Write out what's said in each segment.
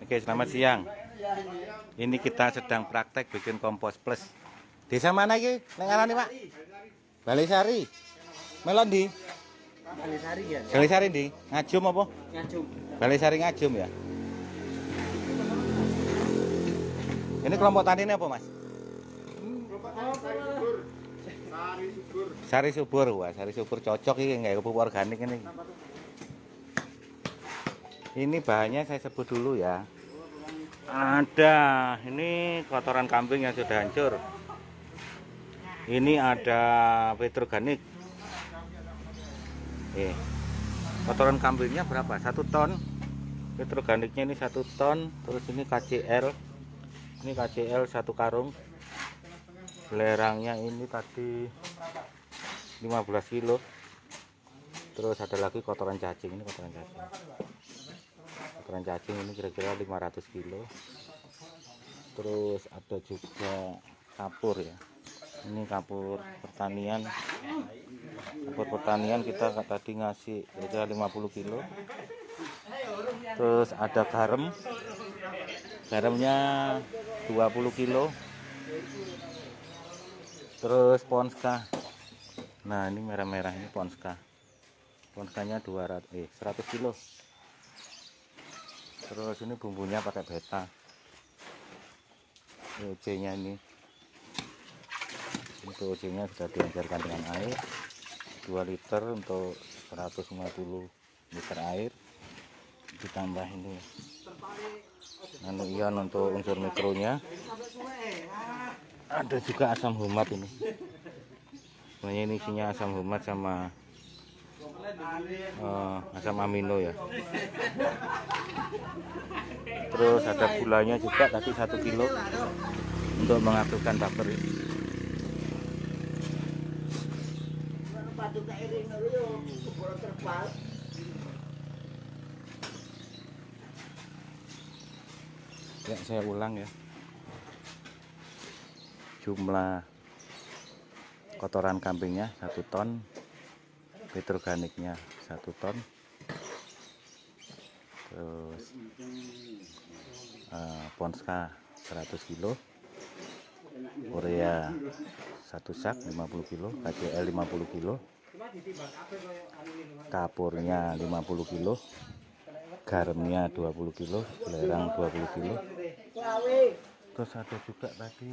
Oke, selamat siang. Ini kita sedang praktek bikin kompos plus. Desa mana iki? Nang ngarani, Pak? Balisari. Melon di? Balisari ya. Balisari di? Ngajum apa? Ngajum. Balisari Ngajum ya. Ini kelompok tani ini apa, Mas? Sari subur. Wah, sari subur cocok ini nggak pupuk organik ini. Ini bahannya saya sebut dulu ya. Ada ini kotoran kambing yang sudah hancur. Ini ada petroganik. Kotoran kambingnya berapa? 1 ton. Petroganiknya ini 1 ton. Terus ini KCL. Ini KCL 1 karung. Belerangnya ini tadi 15 kilo. Terus ada lagi kotoran cacing. Ini kotoran cacing. Kotoran cacing ini kira-kira 500 kilo. Terus ada juga kapur ya. Ini kapur pertanian. Kapur pertanian kita tadi ngasih kira-kira 50 kilo. Terus ada garam. Garamnya 20 kilo. Terus Ponska. Nah, ini merah-merah ini Ponska. Ponskanya 100 kilo. Terus ini bumbunya pakai beta. OC-nya ini. Untuk OC-nya sudah diajarkan dengan air 2 liter untuk 150 liter air. Ditambah ini nano ion untuk unsur mikronya. Ada juga asam humat ini. Sebenarnya ini isinya asam humat sama asam amino ya. Terus ada gulanya juga tadi 1 kilo untuk mengaktifkan bakteri. Ya, saya ulang ya. Jumlah kotoran kambingnya 1 ton, petroganiknya 1 ton, terus Ponska 100 kilo, urea 1 sak 50 kilo, KCL 50 kilo, kapurnya 50 kilo, garamnya 20 kilo, belerang 20 kilo. Terus ada juga tadi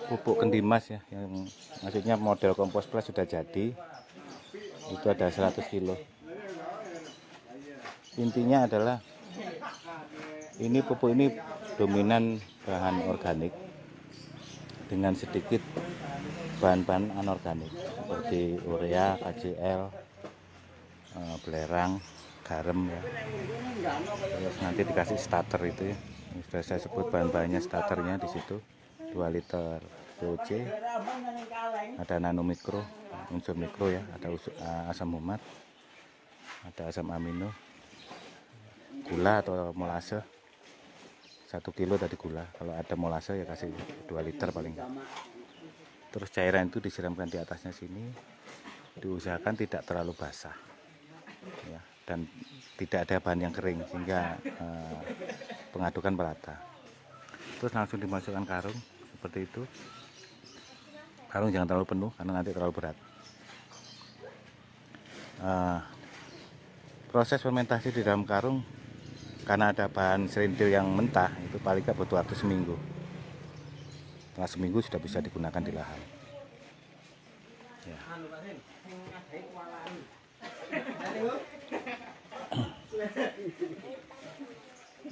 pupuk kendimas ya, yang maksudnya model kompos plus sudah jadi. Itu ada 100 kilo. Intinya adalah ini pupuk ini dominan bahan organik dengan sedikit bahan-bahan anorganik seperti urea, KCL, belerang, garam ya. Terus nanti dikasih starter itu ya. Ini sudah saya sebut bahan-bahannya, starternya di situ 2 liter POC, ada nano mikro, unsur mikro ya, ada asam humat, ada asam amino, gula atau molase 1 kilo tadi gula. Kalau ada molase ya kasih 2 liter paling. Terus cairan itu disiramkan di atasnya sini, diusahakan tidak terlalu basah ya, dan tidak ada bahan yang kering sehingga pengadukan merata. Terus langsung dimasukkan karung seperti itu. Karung jangan terlalu penuh karena nanti terlalu berat. Proses fermentasi di dalam karung karena ada bahan serintil yang mentah itu paling nggak butuh waktu seminggu. Setelah seminggu sudah bisa digunakan di lahan. Ya.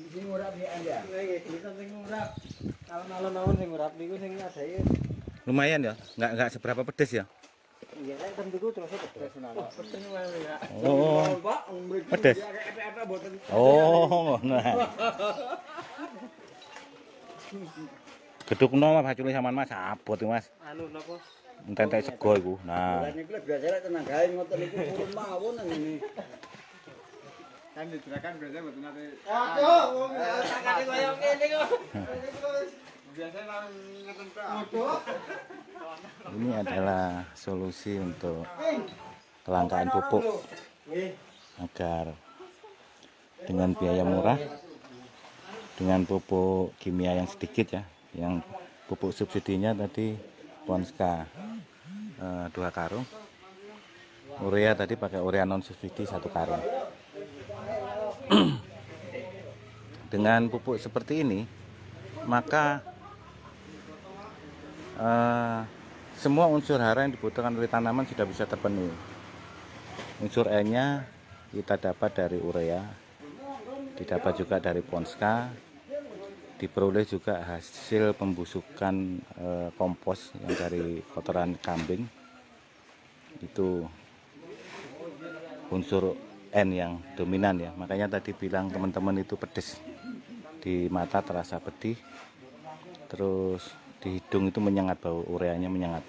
Sing ngurap ya Anda. Bisa sing ngurap. Alon-alon sing ngurap niku sing adae. Lumayan ya, nggak seberapa pedes ya. Iya, nek tentuku terus pedes nana. Pedes wae ya. Oh. Pedes. Oh, nah. Gedhukno Mas bacule sampean Mas abot Mas. Anu napa? Entek sego iku. Nah. Lah niku biasane tenagae ngoten niku purun mawon nang ngene. Kan diterakan biasanya mboten nate. Aduh, wong sakane koyo ngene kok. Biasanya nang ngeten Pak. Ini adalah solusi untuk kelangkaan pupuk agar dengan biaya murah, dengan pupuk kimia yang sedikit ya. Yang pupuk subsidinya tadi Ponska 2 karung, urea tadi pakai urea non subsidi 1 karung. Dengan pupuk seperti ini, maka semua unsur hara yang dibutuhkan oleh tanaman sudah bisa terpenuhi. Unsur N-nya kita dapat dari urea, didapat juga dari Ponska, diperoleh juga hasil pembusukan kompos yang dari kotoran kambing. Itu unsur N yang dominan ya. Makanya tadi bilang teman-teman itu pedes, di mata terasa pedih, terus di hidung itu menyengat, bau ureanya menyengat.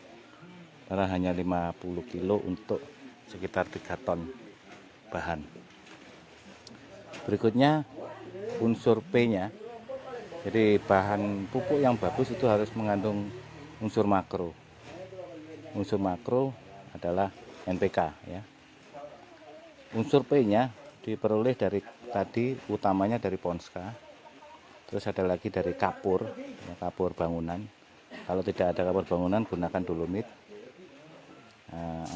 Karena hanya 50 kilo untuk sekitar 3 ton bahan. Berikutnya unsur P-nya. Jadi bahan pupuk yang bagus itu harus mengandung unsur makro. Unsur makro adalah NPK ya. Unsur P-nya diperoleh dari tadi utamanya dari Ponska. Terus ada lagi dari kapur, ya, kapur bangunan. Kalau tidak ada kapur bangunan gunakan dolomit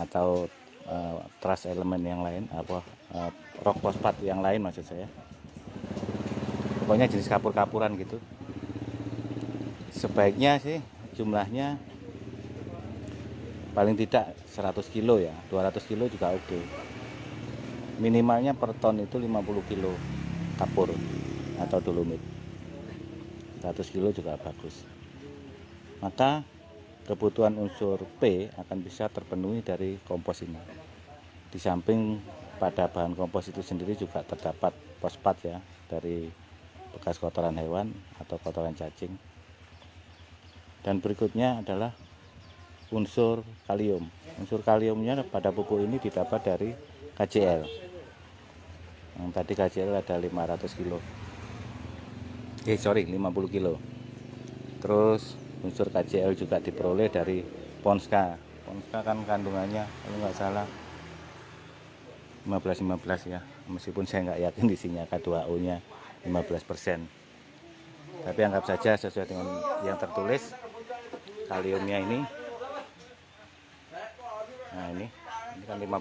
atau trust elemen yang lain, rock fosfat yang lain maksud saya. Pokoknya jenis kapur-kapuran gitu. Sebaiknya sih jumlahnya paling tidak 100 kilo ya, 200 kilo juga oke. Minimalnya per ton itu 50 kilo kapur atau dolomit. 100 kilo juga bagus. Maka kebutuhan unsur P akan bisa terpenuhi dari kompos ini. Di samping pada bahan kompos itu sendiri juga terdapat fosfat ya, dari bekas kotoran hewan atau kotoran cacing. Dan berikutnya adalah unsur kalium. Unsur kaliumnya pada pupuk ini didapat dari KCl. Yang tadi KCl ada 500 kilo. 50 kilo. Terus unsur KCl juga diperoleh dari Ponska. Ponska kan kandungannya kalau nggak salah 15 ya. Meskipun saya nggak yakin isinya K2O nya 15%. Tapi anggap saja sesuai dengan yang tertulis kaliumnya ini. Nah ini kan 15%.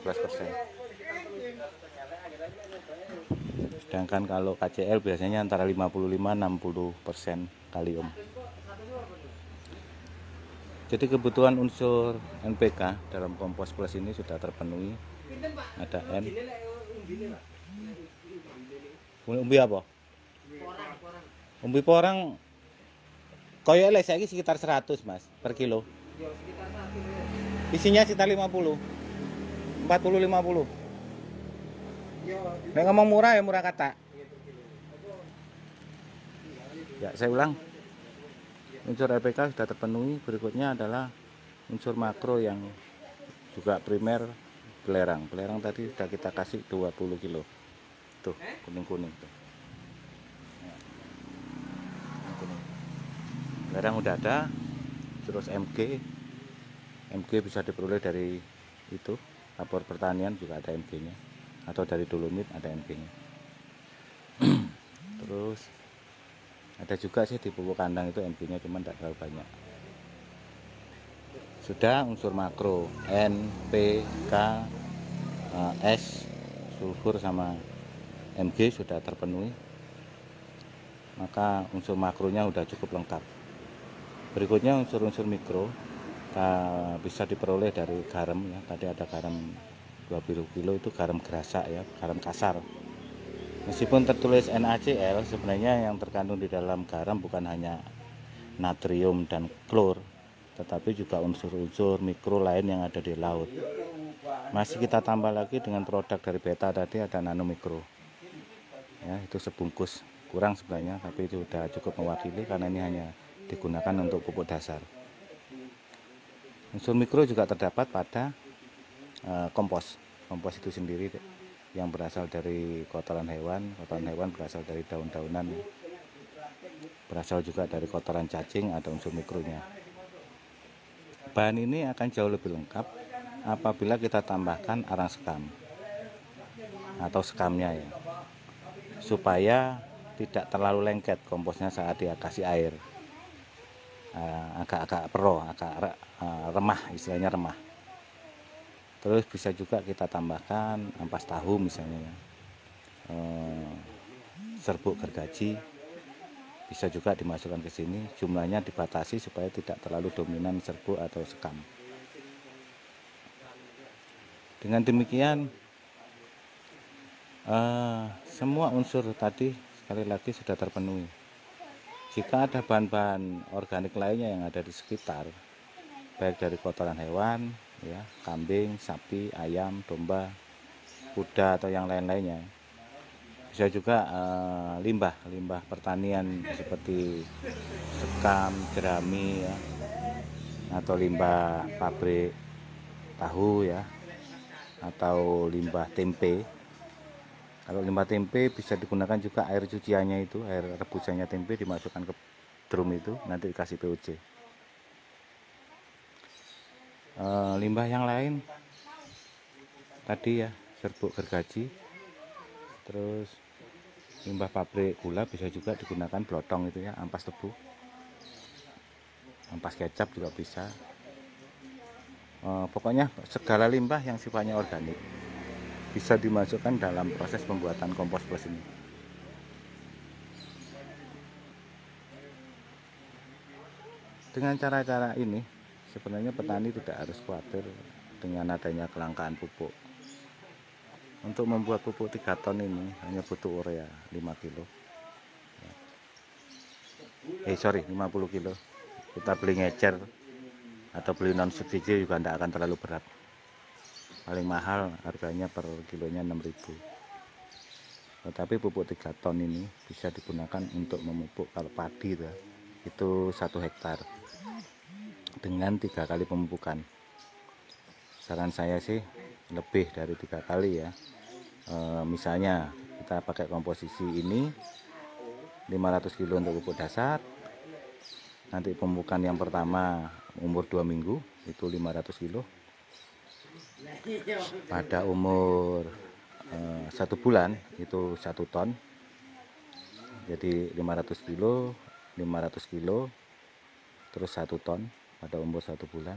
Sedangkan kalau KCl biasanya antara 55-60% kalium. Jadi kebutuhan unsur NPK dalam kompos plus ini sudah terpenuhi. Ada N. Umbi apa? Umbi porang. Koyo lek saiki sekitar 100 Mas per kilo. Isinya sekitar 50. 40-50. Nek ngomong murah ya murah kata. Ya, saya ulang. Unsur NPK sudah terpenuhi. Berikutnya adalah unsur makro yang juga primer, belerang. Belerang tadi sudah kita kasih 20 kilo. Tuh, kuning-kuning tuh. Belerang udah ada. Terus MG. MG bisa diperoleh dari itu, kapur pertanian juga ada MG-nya. Atau dari dolomit ada MG-nya. Terus ada juga sih di pupuk kandang itu MG-nya, cuman tidak terlalu banyak. Sudah unsur makro N, P, K, S, sulfur sama Mg sudah terpenuhi. Maka unsur makronya sudah cukup lengkap. Berikutnya unsur-unsur mikro bisa diperoleh dari garam ya. Tadi ada garam 20 kilo itu garam gerasa ya, garam kasar. Meskipun tertulis NaCl, sebenarnya yang terkandung di dalam garam bukan hanya natrium dan klor, tetapi juga unsur-unsur mikro lain yang ada di laut. Masih kita tambah lagi dengan produk dari beta tadi, ada nanomikro. Ya, itu sebungkus, kurang sebenarnya, tapi itu sudah cukup mewakili karena ini hanya digunakan untuk pupuk dasar. Unsur mikro juga terdapat pada kompos. Kompos itu sendiri yang berasal dari kotoran hewan berasal dari daun-daunan, berasal juga dari kotoran cacing, ada unsur mikronya. Bahan ini akan jauh lebih lengkap apabila kita tambahkan arang sekam atau sekamnya ya. supaya tidak terlalu lengket komposnya saat dia kasih air. Agak-agak remah, istilahnya remah. Terus bisa juga kita tambahkan ampas tahu misalnya, serbuk gergaji bisa juga dimasukkan ke sini. Jumlahnya dibatasi supaya tidak terlalu dominan serbuk atau sekam. Dengan demikian semua unsur tadi sekali lagi sudah terpenuhi. Jika ada bahan-bahan organik lainnya yang ada di sekitar, baik dari kotoran hewan, ya, kambing, sapi, ayam, domba, kuda atau yang lain-lainnya, bisa juga limbah pertanian seperti sekam, jerami, ya, atau limbah pabrik tahu, ya, atau limbah tempe. Kalau limbah tempe bisa digunakan juga air cuciannya itu, air rebusannya tempe dimasukkan ke drum itu, nanti dikasih POC. Limbah yang lain tadi ya, serbuk gergaji, terus limbah pabrik gula bisa juga digunakan blotong itu ya, ampas tebu, ampas kecap juga bisa. Pokoknya segala limbah yang sifatnya organik bisa dimasukkan dalam proses pembuatan kompos plus ini. Dengan cara-cara ini sebenarnya petani tidak harus khawatir dengan adanya kelangkaan pupuk. Untuk membuat pupuk 3 ton ini hanya butuh urea 5 kilo. 50 kilo. Kita beli ngecer atau beli non subsidi juga tidak akan terlalu berat. Paling mahal harganya per kilonya 6.000. Tetapi pupuk 3 ton ini bisa digunakan untuk memupuk kalau padi itu 1 hektar dengan 3 kali pemupukan. Saran saya sih lebih dari 3 kali ya. Misalnya kita pakai komposisi ini 500 kilo untuk pupuk dasar. Nanti pemupukan yang pertama umur 2 minggu itu 500 kilo. Pada umur 1 bulan itu 1 ton. Jadi 500 kilo, 500 kilo, terus 1 ton pada umur 1 bulan.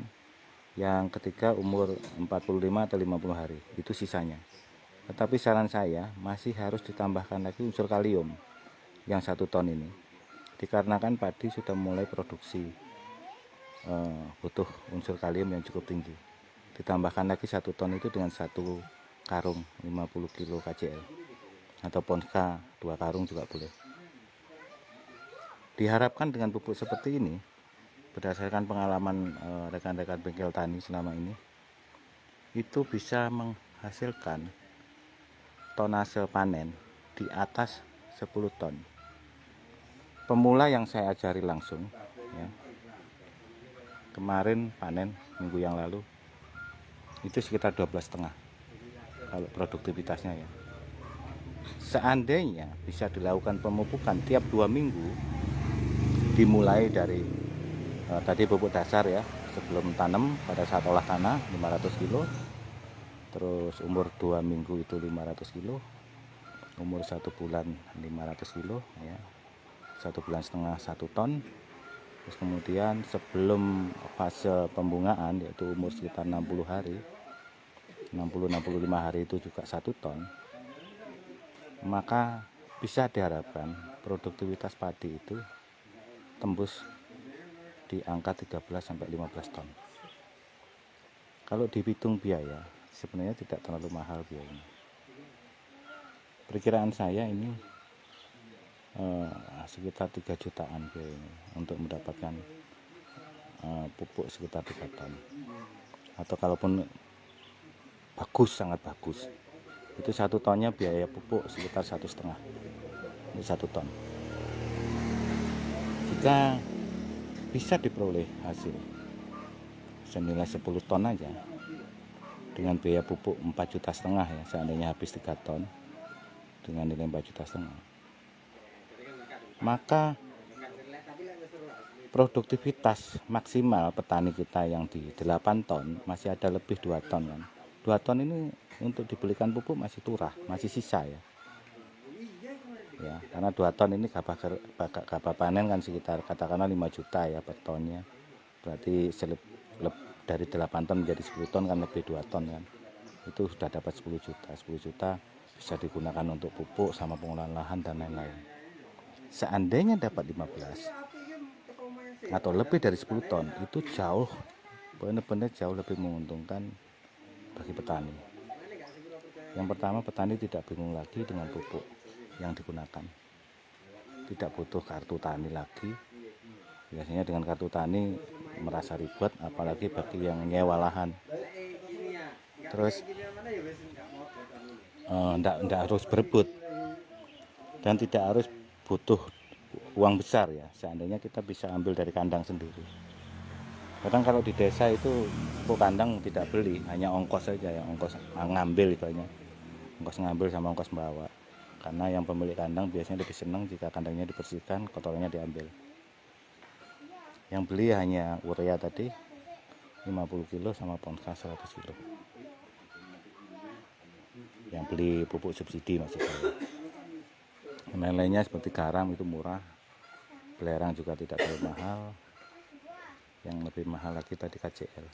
Yang ketiga umur 45 atau 50 hari, itu sisanya. Tetapi saran saya masih harus ditambahkan lagi unsur kalium yang 1 ton ini. Dikarenakan padi sudah mulai produksi, butuh unsur kalium yang cukup tinggi. Ditambahkan lagi 1 ton itu dengan 1 karung 50 kilo KCl atau Ponska 2 karung juga boleh. Diharapkan dengan pupuk seperti ini, berdasarkan pengalaman rekan-rekan bengkel tani selama ini, itu bisa menghasilkan tonase panen di atas 10 ton. Pemula yang saya ajari langsung ya, kemarin panen minggu yang lalu itu sekitar 12,5 kalau produktivitasnya ya. Seandainya bisa dilakukan pemupukan tiap 2 minggu, dimulai dari tadi pupuk dasar ya, sebelum tanam pada saat olah tanah 500 kilo, terus umur 2 minggu itu 500 kilo, umur 1 bulan 500 kilo ya, 1 bulan setengah 1 ton. Terus kemudian sebelum fase pembungaan yaitu umur sekitar 60 hari, 60-65 hari itu juga 1 ton. Maka bisa diharapkan produktivitas padi itu tembus di angka 13-15 ton. Kalau dihitung biaya, sebenarnya tidak terlalu mahal biayanya. Perkiraan saya ini sekitar 3 jutaan biayanya untuk mendapatkan pupuk sekitar 3 ton. Atau kalaupun bagus, sangat bagus, itu 1 tonnya biaya pupuk sekitar 1,5 untuk 1 ton. Jika bisa diperoleh hasil senilai 10 ton aja dengan biaya pupuk 4,5 juta ya, seandainya habis 3 ton dengan nilai 4,5 juta, maka produktivitas maksimal petani kita yang di 8 ton masih ada lebih 2 ton kan. 2 ton ini untuk dibelikan pupuk masih turah, masih sisa ya. ya, karena 2 ton ini gabah panen kan sekitar katakanlah 5 juta ya per tonnya, berarti dari 8 ton menjadi 10 ton kan lebih 2 ton kan, itu sudah dapat 10 juta bisa digunakan untuk pupuk sama pengolahan lahan dan lain-lain. Seandainya dapat 15 atau lebih dari 10 ton, itu jauh, benar-benar jauh lebih menguntungkan bagi petani. Yang pertama, petani tidak bingung lagi dengan pupuk yang digunakan, tidak butuh kartu tani lagi. Biasanya dengan kartu tani merasa ribet, apalagi bagi yang nyewa lahan. Terus tidak harus berebut dan tidak harus butuh uang besar ya, seandainya kita bisa ambil dari kandang sendiri. Kadang kalau di desa itu pupuk kandang tidak beli, hanya ongkos saja ya, ongkos ngambil ibaratnya, ongkos ngambil sama ongkos bawa. Karena yang pemilik kandang biasanya lebih senang jika kandangnya dibersihkan, kotorannya diambil. Yang beli hanya urea tadi 50 kilo sama ponska 100 kilo. Yang beli pupuk subsidi maksud saya. Lain-lainnya seperti garam itu murah, belerang juga tidak terlalu mahal. Yang lebih mahal lagi tadi KCL.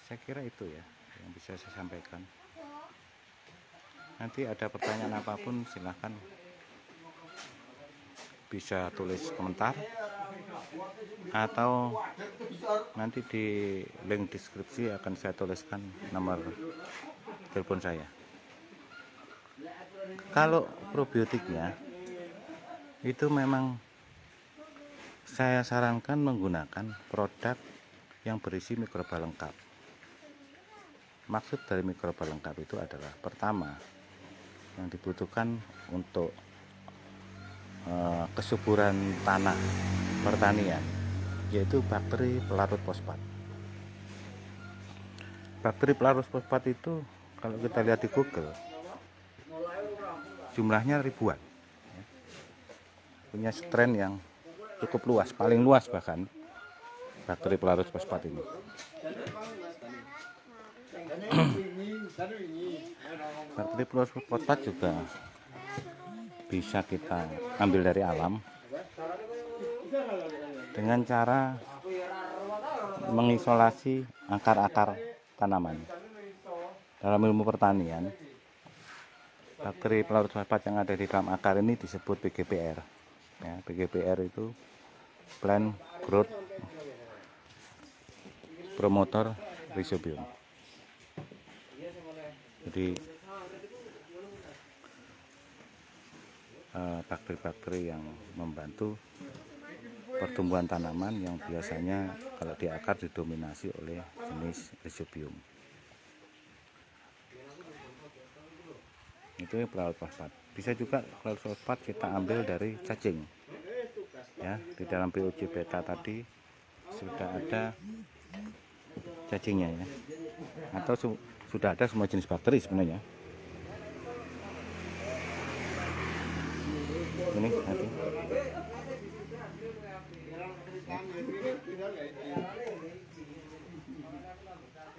Saya kira itu ya yang bisa saya sampaikan. Nanti ada pertanyaan apapun silahkan bisa tulis komentar atau nanti di link deskripsi akan saya tuliskan nomor telepon saya. Kalau probiotiknya itu memang saya sarankan menggunakan produk yang berisi mikroba lengkap. Maksud dari mikroba lengkap itu adalah pertama, yang dibutuhkan untuk kesuburan tanah pertanian, yaitu bakteri pelarut fosfat. Bakteri pelarut fosfat itu kalau kita lihat di Google jumlahnya ribuan, punya strain yang cukup luas, paling luas bahkan bakteri pelarut fosfat ini. Bakteri pelarut fosfat juga bisa kita ambil dari alam dengan cara mengisolasi akar-akar tanaman. Dalam ilmu pertanian, bakteri pelarut fosfat yang ada di dalam akar ini disebut PGPR. Ya, PGPR itu Plant Growth Promoter Rhizobium. Jadi bakteri-bakteri yang membantu pertumbuhan tanaman yang biasanya kalau di akar didominasi oleh jenis Rhizobium. Itu pelarut fosfat. Bisa juga pelarut fosfat kita ambil dari cacing. Ya, di dalam POJ beta tadi sudah ada cacingnya ya. Atau sudah ada semua jenis bakteri sebenarnya. Ini nanti.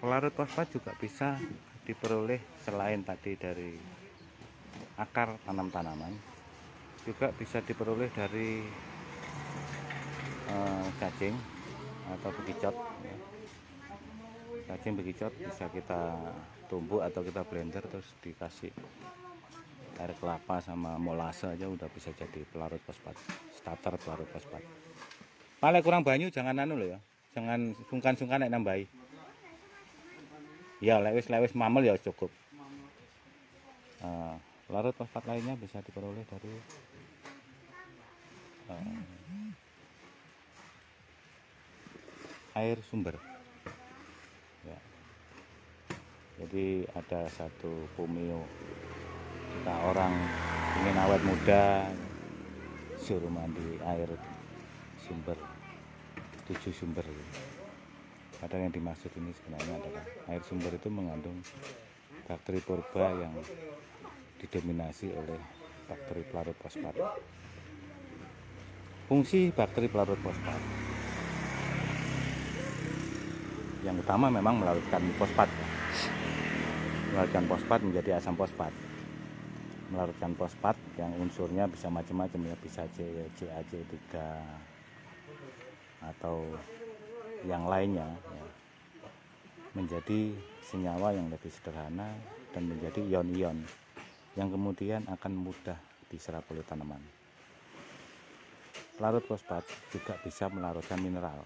Pelarut fosfat juga bisa diperoleh selain tadi dari akar tanaman, juga bisa diperoleh dari cacing atau bekicot. Ya. Cacing bekicot bisa kita tumbuk atau kita blender terus dikasih air kelapa sama molase aja udah bisa jadi pelarut fosfat, starter pelarut fosfat. Paling kurang banyu jangan anu loh ya, jangan sungkan-sungkan nek nambahi. Ya lewis mamel ya cukup. Pelarut fosfat lainnya bisa diperoleh dari air sumber. Ya. Jadi ada satu Pumio. Jika orang ingin awet muda, suruh mandi air sumber, 7 sumber. Padahal yang dimaksud ini sebenarnya adalah air sumber itu mengandung bakteri purba yang didominasi oleh bakteri pelarut fosfat. Fungsi bakteri pelarut fosfat yang utama memang melarutkan fosfat, melarutkan fosfat menjadi asam fosfat, melarutkan fosfat yang unsurnya bisa macam-macam ya, bisa CaC3 atau yang lainnya ya, menjadi senyawa yang lebih sederhana dan menjadi ion-ion yang kemudian akan mudah diserap oleh tanaman. Larut fosfat juga bisa melarutkan mineral,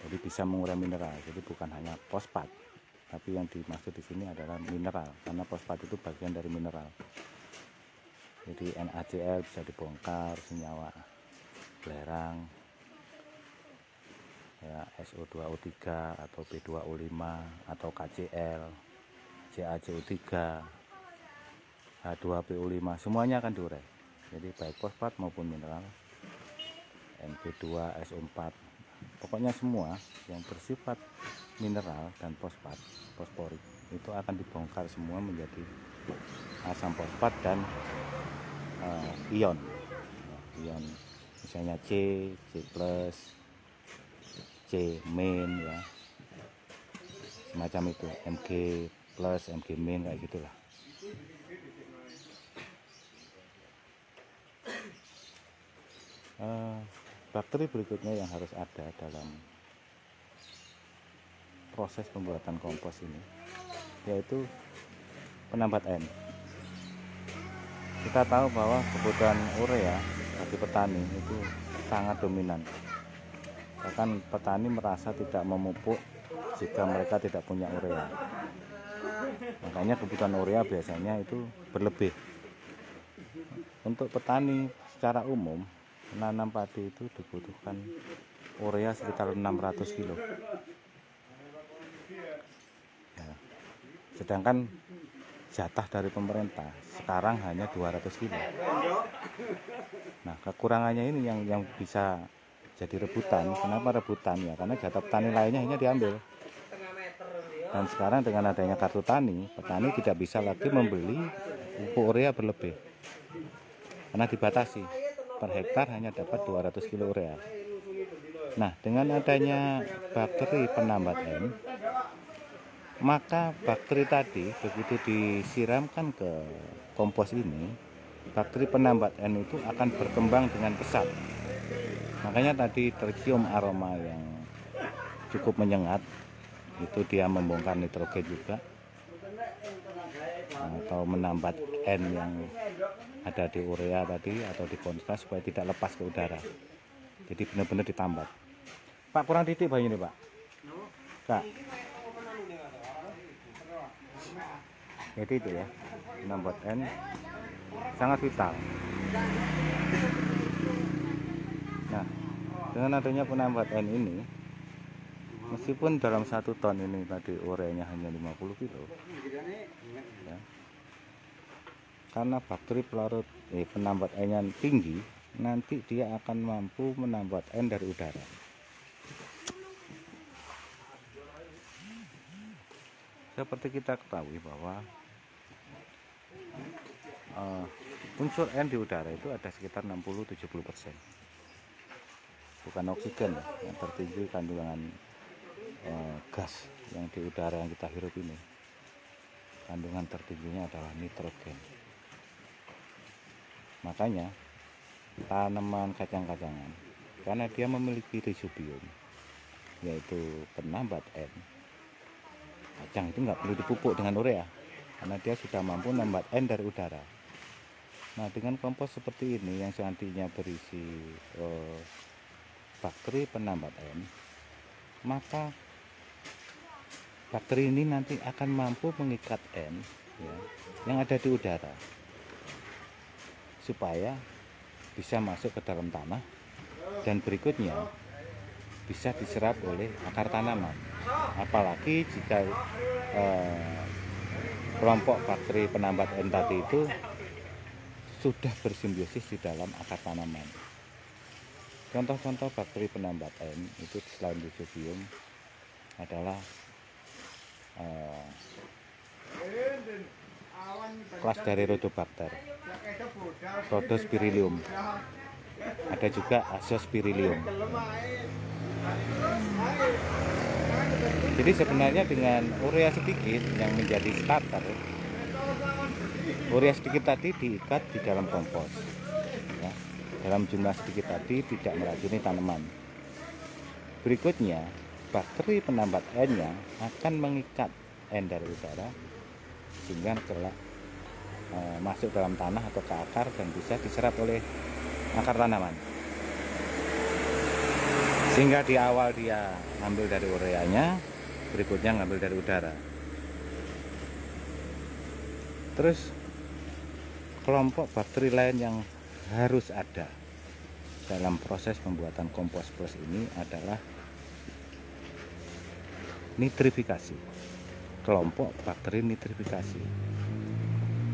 jadi bisa mengurai mineral. Jadi bukan hanya fosfat, tapi yang dimaksud di sini adalah mineral, karena fosfat itu bagian dari mineral. Jadi NaCl bisa dibongkar, senyawa belerang ya, SO2O3 atau B2O5 atau KCl, CaCO3, H2PO5, semuanya akan diurai. Jadi baik fosfat maupun mineral, Mg2SO4, pokoknya semua yang bersifat mineral dan fosfat, fosforik, itu akan dibongkar semua menjadi asam fosfat dan ion, ion misalnya C, C+, C min ya, semacam itu, Mg+, Mg min, kayak gitulah. Bakteri berikutnya yang harus ada dalam proses pembuatan kompos ini yaitu penambat N. Kita tahu bahwa kebutuhan urea bagi petani itu sangat dominan. Bahkan petani merasa tidak memupuk jika mereka tidak punya urea. Makanya kebutuhan urea biasanya itu berlebih. Untuk petani secara umum menanam padi itu dibutuhkan urea sekitar 600 kilo ya. Sedangkan jatah dari pemerintah sekarang hanya 200 kilo. Nah, kekurangannya ini yang bisa jadi rebutan. Kenapa rebutan ya? Karena jatah petani lainnya hanya diambil. Dan sekarang dengan adanya kartu tani, petani tidak bisa lagi membeli pupuk urea berlebih karena dibatasi. Per hektar hanya dapat 200 kilo urea. Nah, dengan adanya bakteri penambat N, maka bakteri tadi begitu disiramkan ke kompos ini, bakteri penambat N itu akan berkembang dengan pesat. Makanya tadi tercium aroma yang cukup menyengat, itu dia membongkar nitrogen juga, atau menambat N yang ada di urea tadi atau di fosfat supaya tidak lepas ke udara. Jadi benar-benar ditambat. Pak, kurang titik bayi ini Pak. Kak. Jadi itu ya, penambat N sangat vital. Nah, dengan adanya penambat N ini, meskipun dalam 1 ton ini tadi ureanya hanya 50 kilo ya, karena bakteri pelarut penambat N-nya tinggi, nanti dia akan mampu menambat N dari udara. Seperti kita ketahui bahwa unsur N di udara itu ada sekitar 60-70%. Bukan oksigen yang tertinggi kandungan gas yang di udara yang kita hirup ini. Kandungan tertingginya adalah nitrogen. Makanya tanaman kacang-kacangan, karena dia memiliki residuum yaitu penambat N, kacang itu nggak perlu dipupuk dengan urea karena dia sudah mampu menambat N dari udara. Nah, dengan kompos seperti ini yang seandainya berisi bakteri penambat N, maka bakteri ini nanti akan mampu mengikat N ya, yang ada di udara supaya bisa masuk ke dalam tanah dan berikutnya bisa diserap oleh akar tanaman. Apalagi jika kelompok bakteri penambat N tadi itu sudah bersimbiosis di dalam akar tanaman. Contoh-contoh bakteri penambat N itu selain residuum adalah kelas dari Rhodobacter, Rhodospirillum, ada juga Azospirillum. Jadi sebenarnya dengan urea sedikit yang menjadi starter, urea sedikit tadi diikat di dalam kompos, ya. Dalam jumlah sedikit tadi tidak meracuni tanaman. Berikutnya, bakteri penambat N-nya akan mengikat N dari udara sehingga kelak masuk dalam tanah atau ke akar dan bisa diserap oleh akar tanaman. Sehingga di awal dia ambil dari ureanya, berikutnya ngambil dari udara. Terus kelompok bakteri lain yang harus ada dalam proses pembuatan kompos plus ini adalah nitrifikasi. Kelompok bakteri nitrifikasi.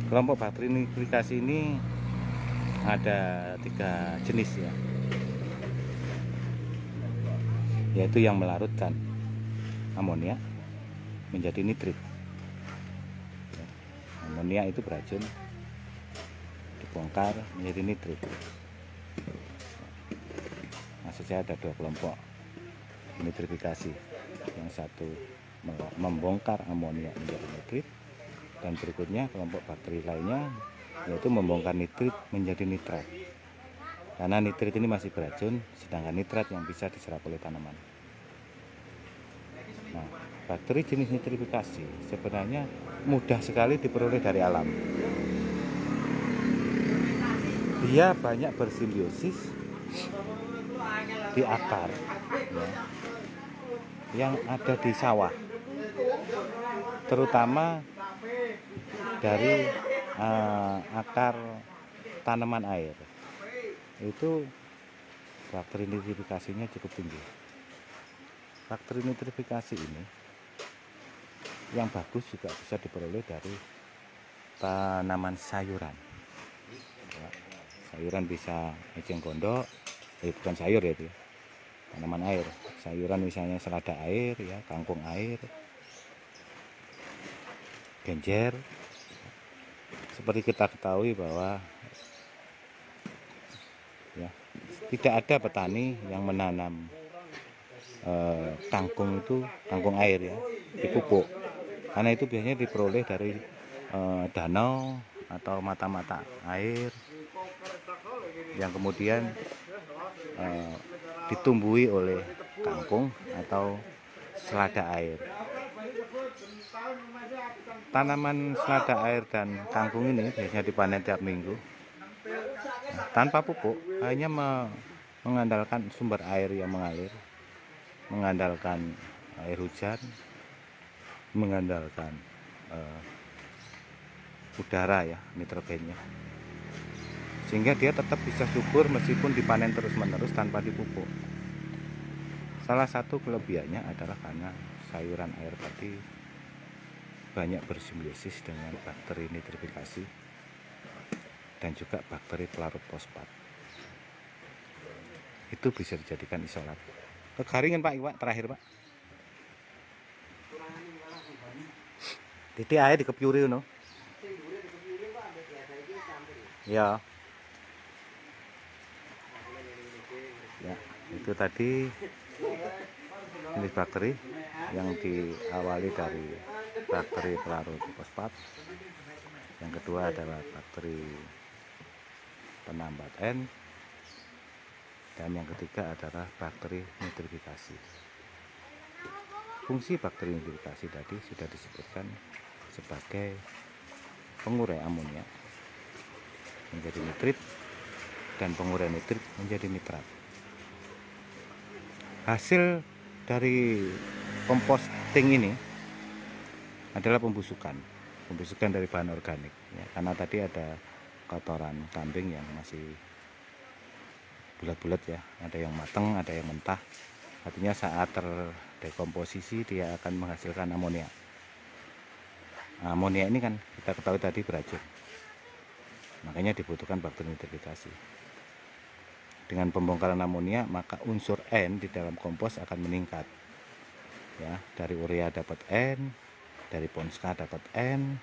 Kelompok bakteri nitrifikasi ini ada 3 jenis ya, yaitu yang melarutkan amonia menjadi nitrit. Amonia itu beracun, dibongkar menjadi nitrit. Maksud saya ada 2 kelompok nitrifikasi. Yang satu membongkar amonia menjadi nitrit, dan berikutnya kelompok bakteri lainnya yaitu membongkar nitrit menjadi nitrat. Karena nitrit ini masih beracun, sedangkan nitrat yang bisa diserap oleh tanaman. Nah, bakteri jenis nitrifikasi sebenarnya mudah sekali diperoleh dari alam. Dia banyak bersimbiosis di akar ya, yang ada di sawah, terutama dari akar tanaman air. Itu bakteri nitrifikasinya cukup tinggi. Bakteri nitrifikasi ini yang bagus juga bisa diperoleh dari tanaman sayuran ya. Sayuran bisa ejeng gondok, bukan sayur ya, itu tanaman air. Sayuran misalnya selada air ya, kangkung air, genjer. Seperti kita ketahui bahwa ya, tidak ada petani yang menanam kangkung itu, kangkung air ya, di pupuk, karena itu biasanya diperoleh dari danau atau mata-mata air yang kemudian ditumbuhi oleh kangkung atau selada air. Tanaman selada air dan kangkung ini biasanya dipanen tiap minggu tanpa pupuk, hanya mengandalkan sumber air yang mengalir, mengandalkan air hujan, mengandalkan udara ya, nitrogennya, sehingga dia tetap bisa subur meskipun dipanen terus-menerus tanpa dipupuk. Salah satu kelebihannya adalah karena sayuran air tadi banyak bersimbiosis dengan bakteri nitrifikasi dan juga bakteri pelarut fosfat. Itu bisa dijadikan isolat. Kegaringan Pak, Iwak terakhir Pak. Titik air dikepiuri no. Ya. Ya, itu tadi jenis bakteri yang diawali dari bakteri pelarut fosfat. Yang kedua adalah bakteri penambat N, dan yang ketiga adalah bakteri nitrifikasi. Fungsi bakteri nitrifikasi tadi sudah disebutkan sebagai pengurai amonia menjadi nitrit dan pengurai nitrit menjadi nitrat. Hasil dari composting ini adalah pembusukan dari bahan organik ya, karena tadi ada kotoran kambing yang masih bulat-bulat ya, ada yang matang, ada yang mentah. Artinya saat terdekomposisi dia akan menghasilkan amonia. Amonia ini kan kita ketahui tadi beracun, makanya dibutuhkan bakteri nitrifikasi. Dengan pembongkaran amonia, maka unsur N di dalam kompos akan meningkat ya, dari urea dapat N, dari Ponska dapat N,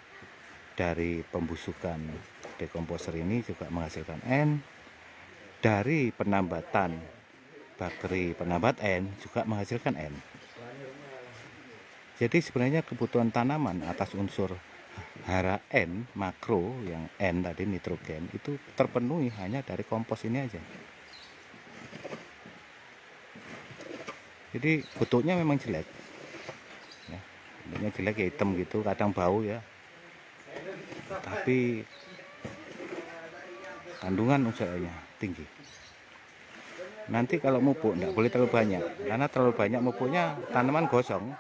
dari pembusukan dekomposer ini juga menghasilkan N, dari penambatan bakteri penambat N juga menghasilkan N. Jadi sebenarnya kebutuhan tanaman atas unsur hara N makro, yang N tadi nitrogen, itu terpenuhi hanya dari kompos ini aja. Jadi bentuknya memang jelek ya, bentuknya jelek ya, hitam gitu, kadang bau ya, tapi kandungan unsurnya tinggi. Nanti kalau pupuk enggak boleh terlalu banyak, karena terlalu banyak pupuknya tanaman gosong,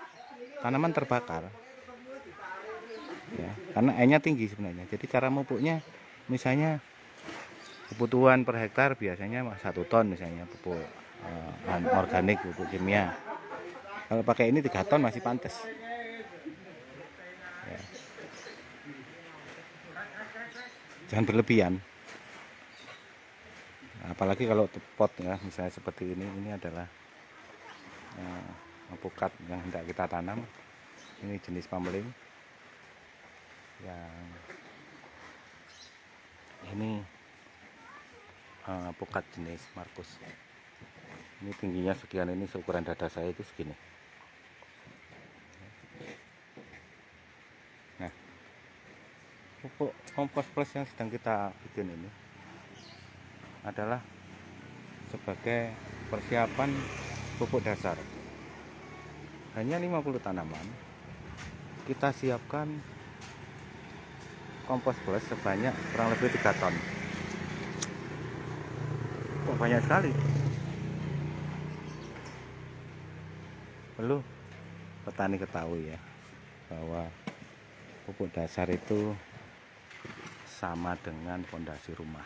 tanaman terbakar ya, karena N-nya tinggi sebenarnya. Jadi cara pupuknya, misalnya kebutuhan per hektar biasanya 1 ton misalnya pupuk organik, pupuk kimia. Kalau pakai ini 3 ton masih pantas ya. Jangan berlebihan, apalagi kalau pot ya, misalnya seperti ini adalah alpukat yang hendak kita tanam. Ini jenis pameling, yang ini alpukat jenis Markus. Ini tingginya sekian, ini seukuran dada saya itu segini. Nah, pupuk kompos plus yang sedang kita bikin ini adalah sebagai persiapan pupuk dasar. Hanya 50 tanaman, kita siapkan kompos plus sebanyak kurang lebih 3 ton. Kok banyak sekali. Perlu petani ketahui ya, bahwa pupuk dasar itu sama dengan pondasi rumah.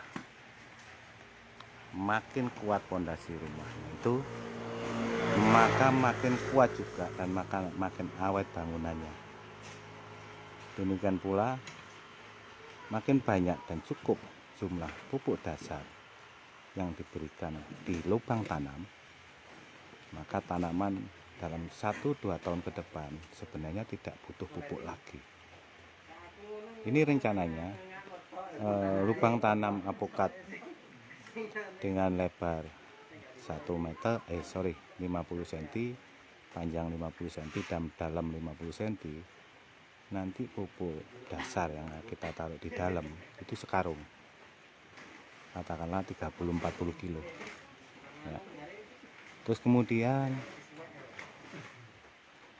Makin kuat pondasi rumah itu, maka makin kuat juga dan makin awet bangunannya. Demikian pula makin banyak dan cukup jumlah pupuk dasar yang diberikan di lubang tanam, maka tanaman dalam 1-2 tahun ke depan sebenarnya tidak butuh pupuk lagi. Ini rencananya lubang tanam alpukat dengan lebar 50 cm, panjang 50 cm dan dalam 50 cm. Nanti pupuk dasar yang kita taruh di dalam itu sekarung, katakanlah 30-40 kilo ya. Terus kemudian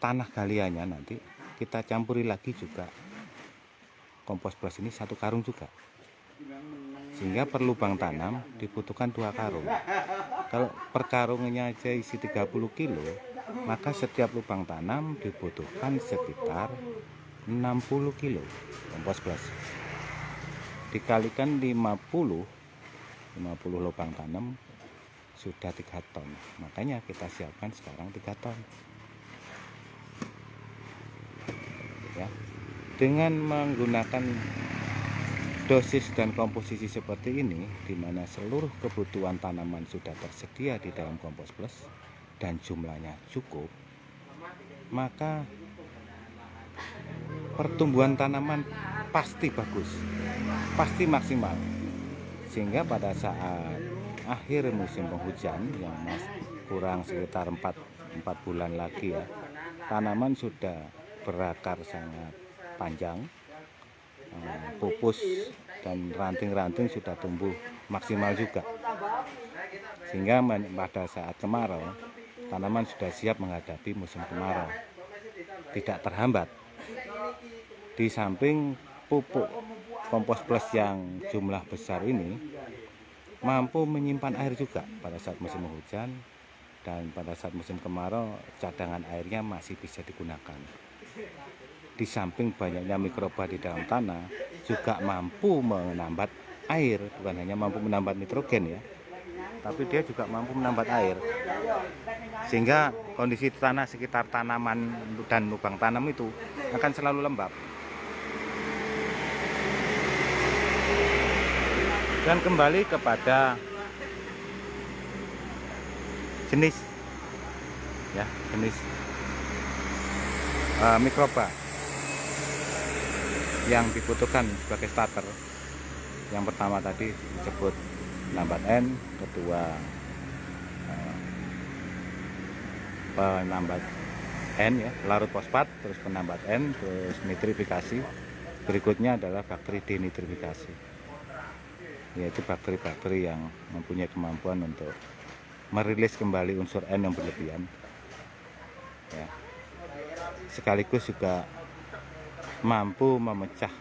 tanah galiannya nanti kita campuri lagi juga kompos plus ini 1 karung juga, sehingga per lubang tanam dibutuhkan 2 karung. Kalau per karungnya aja isi 30 kilo, maka setiap lubang tanam dibutuhkan sekitar 60 kilo kompos plus. Dikalikan 50 lubang tanam sudah 3 ton. Makanya kita siapkan sekarang 3 ton. Ya, dengan menggunakan dosis dan komposisi seperti ini, di mana seluruh kebutuhan tanaman sudah tersedia di dalam kompos plus dan jumlahnya cukup, maka pertumbuhan tanaman pasti bagus, pasti maksimal, sehingga pada saat akhir musim penghujan yang kurang sekitar 4 bulan lagi ya, tanaman sudah berakar sangat panjang, pupus dan ranting-ranting sudah tumbuh maksimal juga, sehingga pada saat kemarau tanaman sudah siap menghadapi musim kemarau, tidak terhambat. Di samping pupuk kompos plus yang jumlah besar ini mampu menyimpan air juga pada saat musim hujan, dan pada saat musim kemarau cadangan airnya masih bisa digunakan. Di samping banyaknya mikroba di dalam tanah, juga mampu menambat air, bukan hanya mampu menambat nitrogen ya, tapi dia juga mampu menambat air, sehingga kondisi tanah sekitar tanaman dan lubang tanam itu akan selalu lembab. Dan kembali kepada jenis ya, jenis mikroba yang dibutuhkan sebagai starter. Yang pertama tadi disebut penambat N, kedua penambat N ya, larut fosfat, terus penambat N, terus nitrifikasi. Berikutnya adalah bakteri denitrifikasi, yaitu bakteri-bakteri yang mempunyai kemampuan untuk merilis kembali unsur N yang berlebihan ya. Sekaligus juga mampu memecah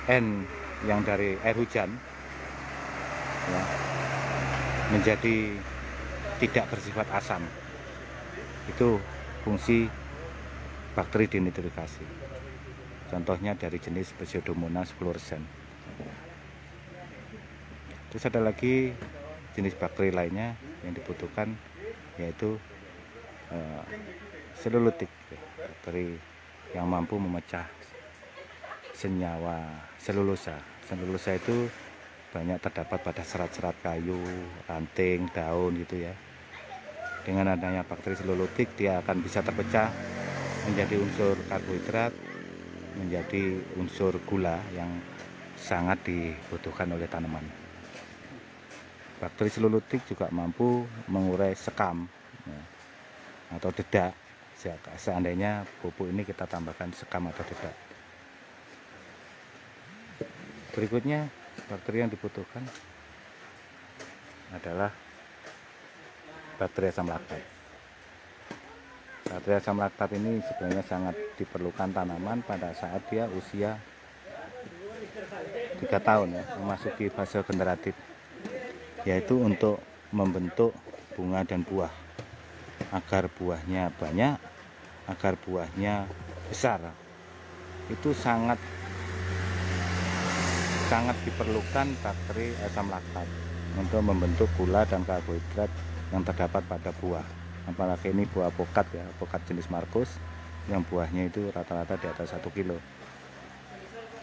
N yang dari air hujan ya, menjadi tidak bersifat asam. Itu fungsi bakteri denitrifikasi. Contohnya dari jenis Pseudomonas fluorescens. Terus ada lagi jenis bakteri lainnya yang dibutuhkan, yaitu selulotik, bakteri yang mampu memecah senyawa selulosa. Selulosa itu banyak terdapat pada serat-serat kayu, ranting, daun gitu ya. Dengan adanya bakteri selulotik, dia akan bisa terpecah menjadi unsur karbohidrat, menjadi unsur gula yang sangat dibutuhkan oleh tanaman. Bakteri selulotik juga mampu mengurai sekam ya, atau dedak. Seandainya pupuk ini kita tambahkan sekam atau dedak. Berikutnya bakteri yang dibutuhkan adalah bakteri asam laktat. Bakteri asam laktat ini sebenarnya sangat diperlukan tanaman pada saat dia usia 3 tahun ya, memasuki fase generatif, yaitu untuk membentuk bunga dan buah, agar buahnya banyak, agar buahnya besar. Itu sangat diperlukan bakteri asam laktat untuk membentuk gula dan karbohidrat yang terdapat pada buah. Apalagi ini buah apokat ya, apokat jenis Marcus yang buahnya itu rata-rata di atas 1 kilo.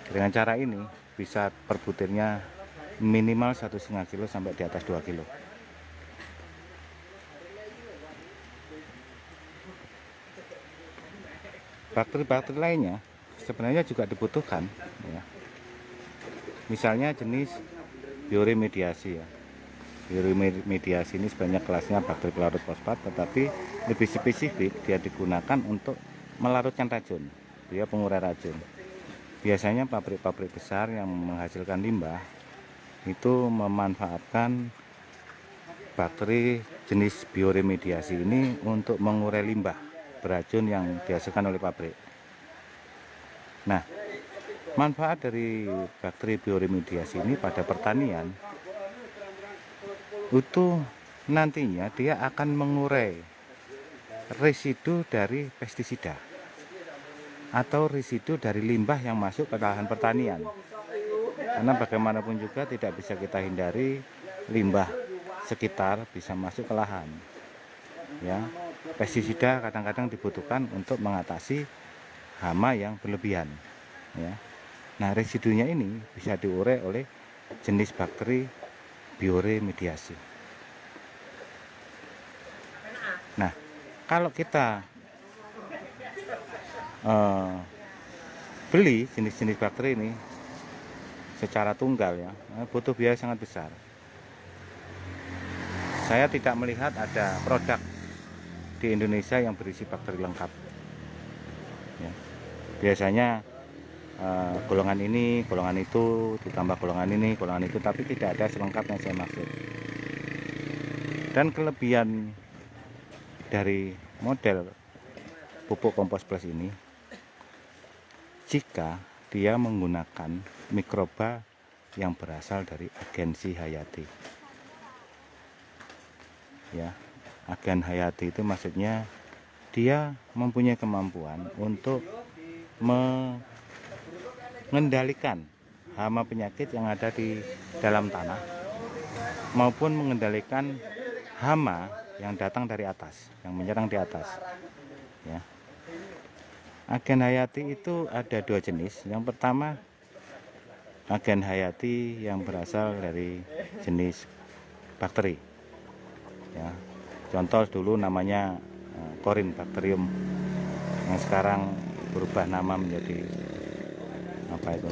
Dengan cara ini bisa per butirnya minimal 1,5 kilo sampai di atas 2 kilo. Bakteri-bakteri lainnya sebenarnya juga dibutuhkan ya. Misalnya jenis bioremediasi ya. Bioremediasi ini sebenarnya kelasnya bakteri pelarut fosfat, tetapi lebih spesifik dia digunakan untuk melarutkan racun. Dia pengurai racun. Biasanya pabrik-pabrik besar yang menghasilkan limbah itu memanfaatkan bakteri jenis bioremediasi ini untuk mengurai limbah beracun yang dihasilkan oleh pabrik. Nah, manfaat dari bakteri bioremediasi ini pada pertanian itu nantinya dia akan mengurai residu dari pestisida atau residu dari limbah yang masuk ke lahan pertanian. Karena bagaimanapun juga tidak bisa kita hindari limbah sekitar bisa masuk ke lahan. Ya, pestisida kadang-kadang dibutuhkan untuk mengatasi hama yang berlebihan. Ya. Nah, residunya ini bisa diurai oleh jenis bakteri bioremediasi. Nah, kalau kita beli jenis-jenis bakteri ini secara tunggal ya, butuh biaya sangat besar. Saya tidak melihat ada produk di Indonesia yang berisi bakteri lengkap. Ya. Biasanya golongan ini, golongan itu, ditambah golongan ini, golongan itu, tapi tidak ada selengkap yang saya maksud. Dan kelebihan dari model pupuk kompos plus ini, jika dia menggunakan mikroba yang berasal dari agensi hayati. Ya, agen hayati itu maksudnya dia mempunyai kemampuan untuk mengendalikan hama penyakit yang ada di dalam tanah maupun mengendalikan hama yang datang dari atas, yang menyerang di atas. Ya. Agen hayati itu ada 2 jenis. Yang pertama, agen hayati yang berasal dari jenis bakteri. Ya. Contoh dulu namanya Corynebacterium, yang sekarang berubah nama menjadi apa itu?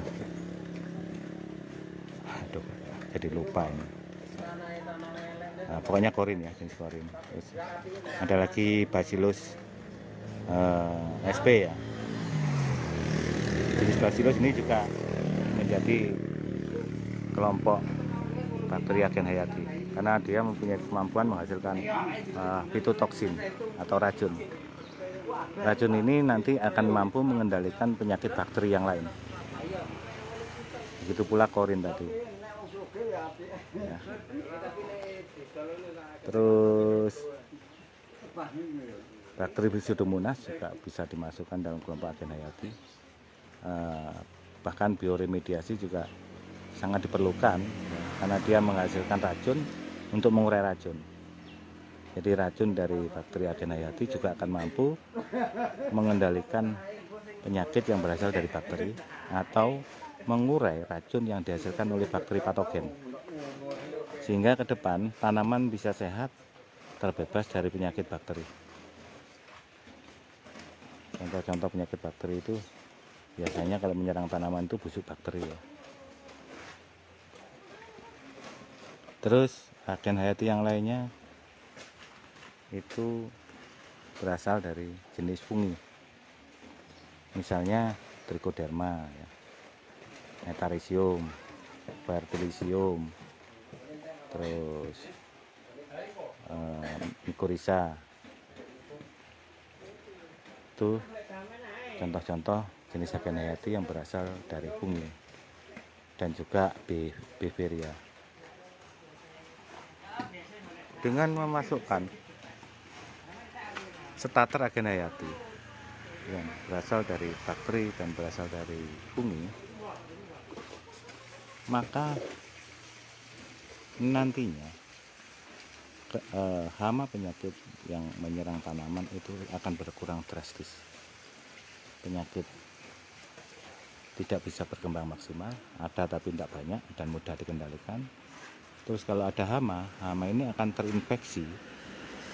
Aduh, jadi lupa ini. Nah, pokoknya korin ya, jenis korin. Terus ada lagi Bacillus sp ya. Jenis Bacillus ini juga menjadi kelompok bakteri agen hayati karena dia mempunyai kemampuan menghasilkan fitotoksin atau racun. Racun ini nanti akan mampu mengendalikan penyakit bakteri yang lain. Begitu pula korin tadi. Ya. Terus bakteri Pseudomonas juga bisa dimasukkan dalam kelompok agen hayati. Bahkan bioremediasi juga sangat diperlukan ya, karena dia menghasilkan racun untuk mengurai racun. Jadi racun dari bakteri agen hayati juga akan mampu mengendalikan penyakit yang berasal dari bakteri atau mengurai racun yang dihasilkan oleh bakteri patogen. Sehingga ke depan tanaman bisa sehat, terbebas dari penyakit bakteri. Contoh-contoh penyakit bakteri itu biasanya kalau menyerang tanaman itu busuk bakteri ya. Terus agen hayati yang lainnya itu berasal dari jenis fungi. Misalnya Trichoderma ya, Metarhizium, Vertilicium, terus Mycorrhiza. Itu contoh-contoh jenis agen hayati yang berasal dari fungi dan juga Beveria. Dengan memasukkan starter agen hayati yang berasal dari bakteri dan berasal dari fungi, maka nantinya hama penyakit yang menyerang tanaman itu akan berkurang drastis. Penyakit tidak bisa berkembang maksimal, ada tapi tidak banyak dan mudah dikendalikan. Terus kalau ada hama ini akan terinfeksi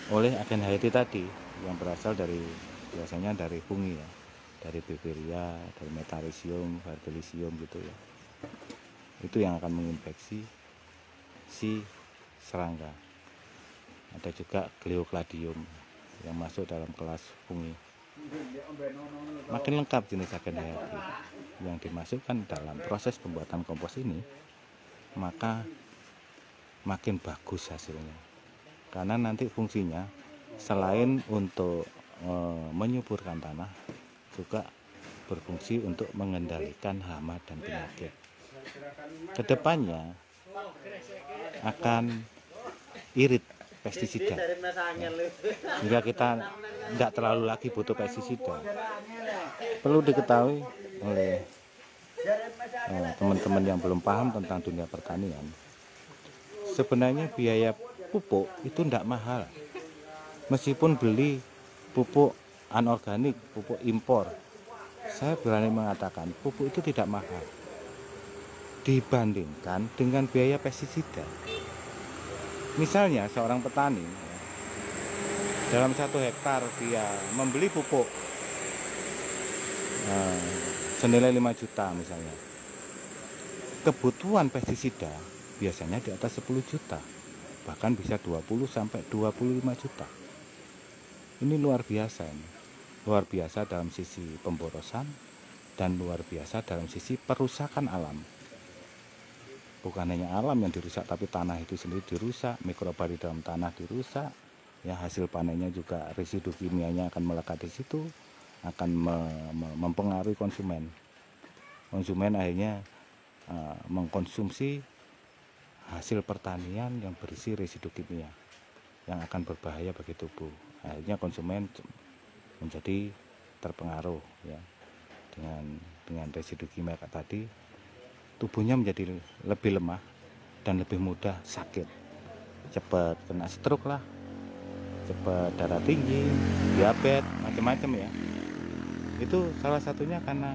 oleh agen hayati tadi yang berasal dari biasanya dari fungi ya, dari Beveria, dari Metarhizium, Vertilicium gitu ya. Itu yang akan menginfeksi si serangga. Ada juga Gleocladium yang masuk dalam kelas fungi. Makin lengkap jenis agen hayati yang dimasukkan dalam proses pembuatan kompos ini, maka makin bagus hasilnya. Karena nanti fungsinya selain untuk menyuburkan tanah, juga berfungsi untuk mengendalikan hama dan penyakit. Kedepannya akan irit pestisida, jika kita tidak terlalu lagi butuh pestisida. Perlu diketahui oleh teman-teman yang belum paham tentang dunia pertanian, sebenarnya biaya pupuk itu tidak mahal. Meskipun beli pupuk anorganik, pupuk impor, saya berani mengatakan pupuk itu tidak mahal dibandingkan dengan biaya pestisida. Misalnya seorang petani dalam 1 hektar dia membeli pupuk senilai 5 juta misalnya, kebutuhan pestisida biasanya di atas 10 juta, bahkan bisa 20 sampai 25 juta. Ini luar biasa ini. Luar biasa dalam sisi pemborosan dan luar biasa dalam sisi perusakan alam. Bukan hanya alam yang dirusak, tapi tanah itu sendiri dirusak, mikroba di dalam tanah dirusak. Ya, hasil panennya juga residu kimianya akan melekat di situ, akan mempengaruhi konsumen. Konsumen akhirnya mengkonsumsi hasil pertanian yang berisi residu kimia yang akan berbahaya bagi tubuh. Akhirnya konsumen menjadi terpengaruh ya dengan residu kimia tadi. Tubuhnya menjadi lebih lemah dan lebih mudah sakit, cepat kena stroke lah, cepat darah tinggi, diabetes, macam-macam ya. Itu salah satunya karena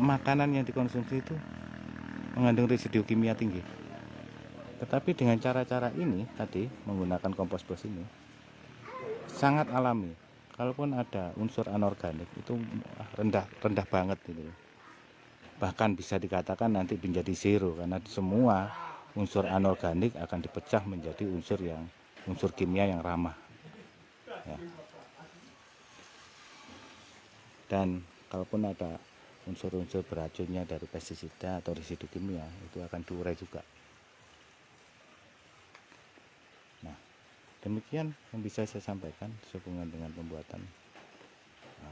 makanan yang dikonsumsi itu mengandung residu kimia tinggi. Tetapi dengan cara-cara ini tadi, menggunakan kompos bos ini sangat alami. Kalaupun ada unsur anorganik itu rendah banget gitu. Bahkan bisa dikatakan nanti menjadi zero, karena semua unsur anorganik akan dipecah menjadi unsur kimia yang ramah ya. Dan kalaupun ada unsur-unsur beracunnya dari pestisida atau residu kimia, itu akan diurai juga. Nah, demikian yang bisa saya sampaikan sehubungan dengan pembuatan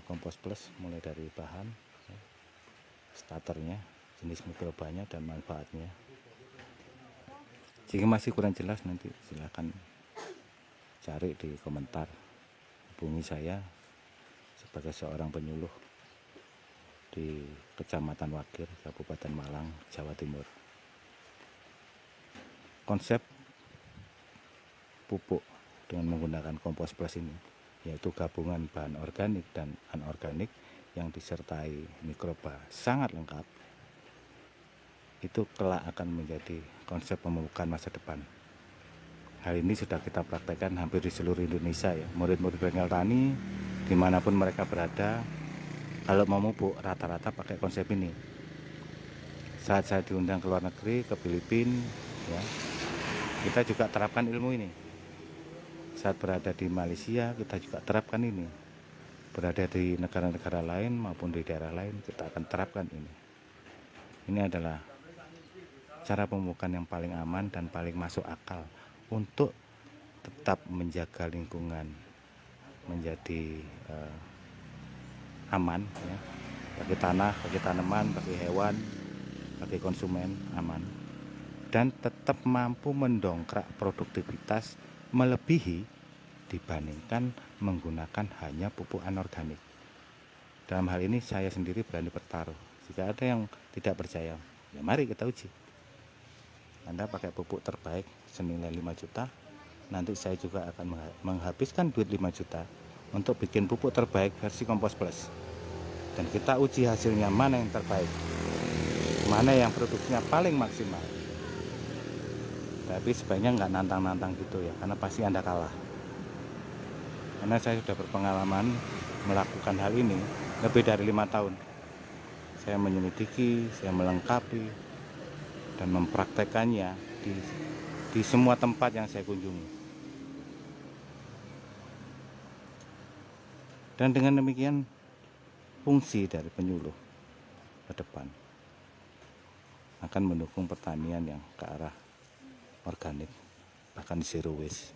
kompos plus, mulai dari bahan, starternya, jenis mikrobanya, dan manfaatnya. Jika masih kurang jelas, nanti silahkan cari di komentar, hubungi saya sebagai seorang penyuluh di Kecamatan Wakir, Kabupaten Malang, Jawa Timur. Konsep pupuk dengan menggunakan kompos plus ini yaitu gabungan bahan organik dan anorganik yang disertai mikroba sangat lengkap. Itu kelak akan menjadi konsep pemupukan masa depan. Hal ini sudah kita praktekkan hampir di seluruh Indonesia ya. Murid-murid bengkel tani dimanapun mereka berada, kalau mau pupuk rata-rata pakai konsep ini. Saat saya diundang ke luar negeri, ke Filipina ya, kita juga terapkan ilmu ini. Saat berada di Malaysia, kita juga terapkan ini. Berada di negara-negara lain maupun di daerah lain, kita akan terapkan ini. Ini adalah cara pemupukan yang paling aman dan paling masuk akal untuk tetap menjaga lingkungan menjadi aman ya, bagi tanah, bagi tanaman, bagi hewan, bagi konsumen aman, dan tetap mampu mendongkrak produktivitas melebihi dibandingkan menggunakan hanya pupuk anorganik. Dalam hal ini saya sendiri berani bertaruh. Jika ada yang tidak percaya, ya mari kita uji. Anda pakai pupuk terbaik senilai 5 juta, nanti saya juga akan menghabiskan duit 5 juta untuk bikin pupuk terbaik versi kompos plus. Dan kita uji hasilnya mana yang terbaik, mana yang produksinya paling maksimal. Tapi sebaiknya nggak nantang-nantang gitu ya, karena pasti Anda kalah. Karena saya sudah berpengalaman melakukan hal ini lebih dari 5 tahun. Saya menyelidiki, saya melengkapi, dan mempraktekannya di semua tempat yang saya kunjungi. Dan dengan demikian, fungsi dari penyuluh ke depan akan mendukung pertanian yang ke arah organik, bahkan zero waste.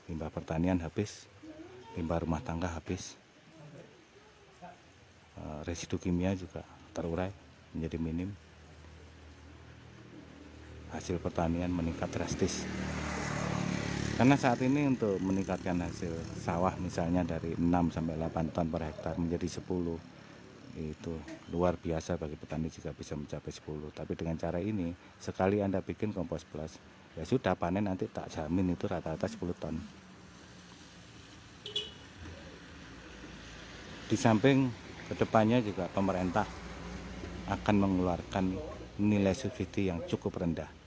Limbah pertanian habis, limbah rumah tangga habis, residu kimia juga terurai menjadi minim. Hasil pertanian meningkat drastis. Karena saat ini untuk meningkatkan hasil sawah misalnya dari 6 sampai 8 ton per hektar menjadi 10, itu luar biasa bagi petani jika bisa mencapai 10. Tapi dengan cara ini, sekali Anda bikin kompos plus, ya sudah, panen nanti tak jamin itu rata-rata 10 ton. Di samping kedepannya juga pemerintah akan mengeluarkan nilai subsidi yang cukup rendah.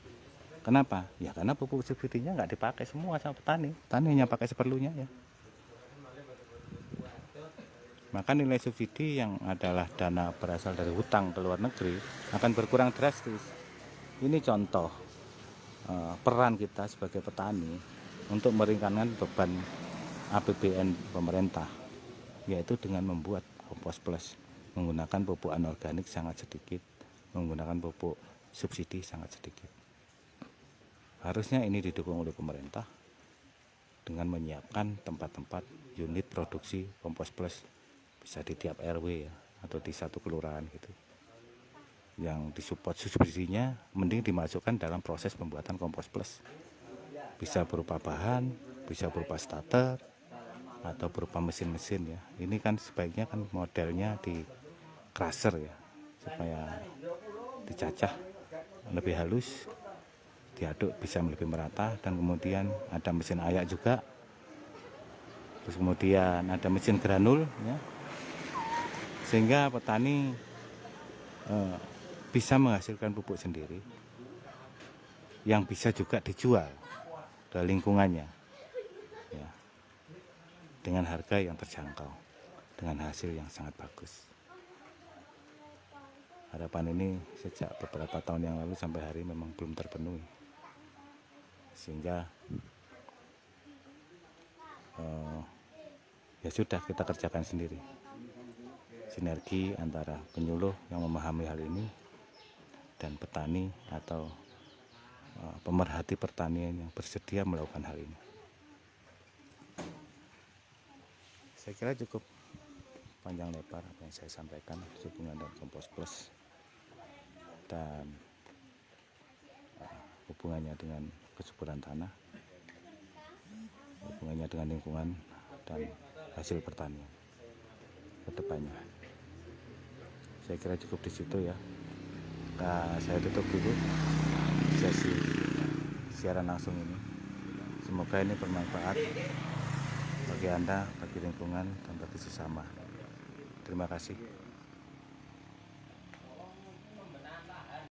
Kenapa? Ya karena pupuk subsidinya nggak dipakai semua sama petani. Petani hanya pakai seperlunya ya. Maka nilai subsidi yang adalah dana berasal dari hutang ke luar negeri akan berkurang drastis. Ini contoh peran kita sebagai petani untuk meringankan beban APBN pemerintah, yaitu dengan membuat kompos plus, menggunakan pupuk anorganik sangat sedikit, menggunakan pupuk subsidi sangat sedikit. Harusnya ini didukung oleh pemerintah dengan menyiapkan tempat-tempat unit produksi kompos plus, bisa di tiap RW ya, atau di satu kelurahan gitu, yang disupport subsidinya mending dimasukkan dalam proses pembuatan kompos plus. Bisa berupa bahan, bisa berupa starter, atau berupa mesin-mesin ya. Ini kan sebaiknya kan modelnya di crusher ya, supaya dicacah lebih halus, diaduk bisa lebih merata, dan kemudian ada mesin ayak juga, terus kemudian ada mesin granul ya, sehingga petani bisa menghasilkan pupuk sendiri yang bisa juga dijual ke lingkungannya ya, dengan harga yang terjangkau, dengan hasil yang sangat bagus. Harapan ini sejak beberapa tahun yang lalu sampai hari memang belum terpenuhi. sehingga ya sudah kita kerjakan sendiri. Sinergi antara penyuluh yang memahami hal ini dan petani atau pemerhati pertanian yang bersedia melakukan hal ini. Saya kira cukup panjang lebar apa yang saya sampaikan hubungan dengan Kompos Plus dan hubungannya dengan kesuburan tanah, hubungannya dengan lingkungan dan hasil pertanian ke depannya. Saya kira cukup di situ ya. Nah, saya tutup dulu sesi siaran langsung ini. Semoga ini bermanfaat bagi Anda, bagi lingkungan, dan bagi sesama. Terima kasih.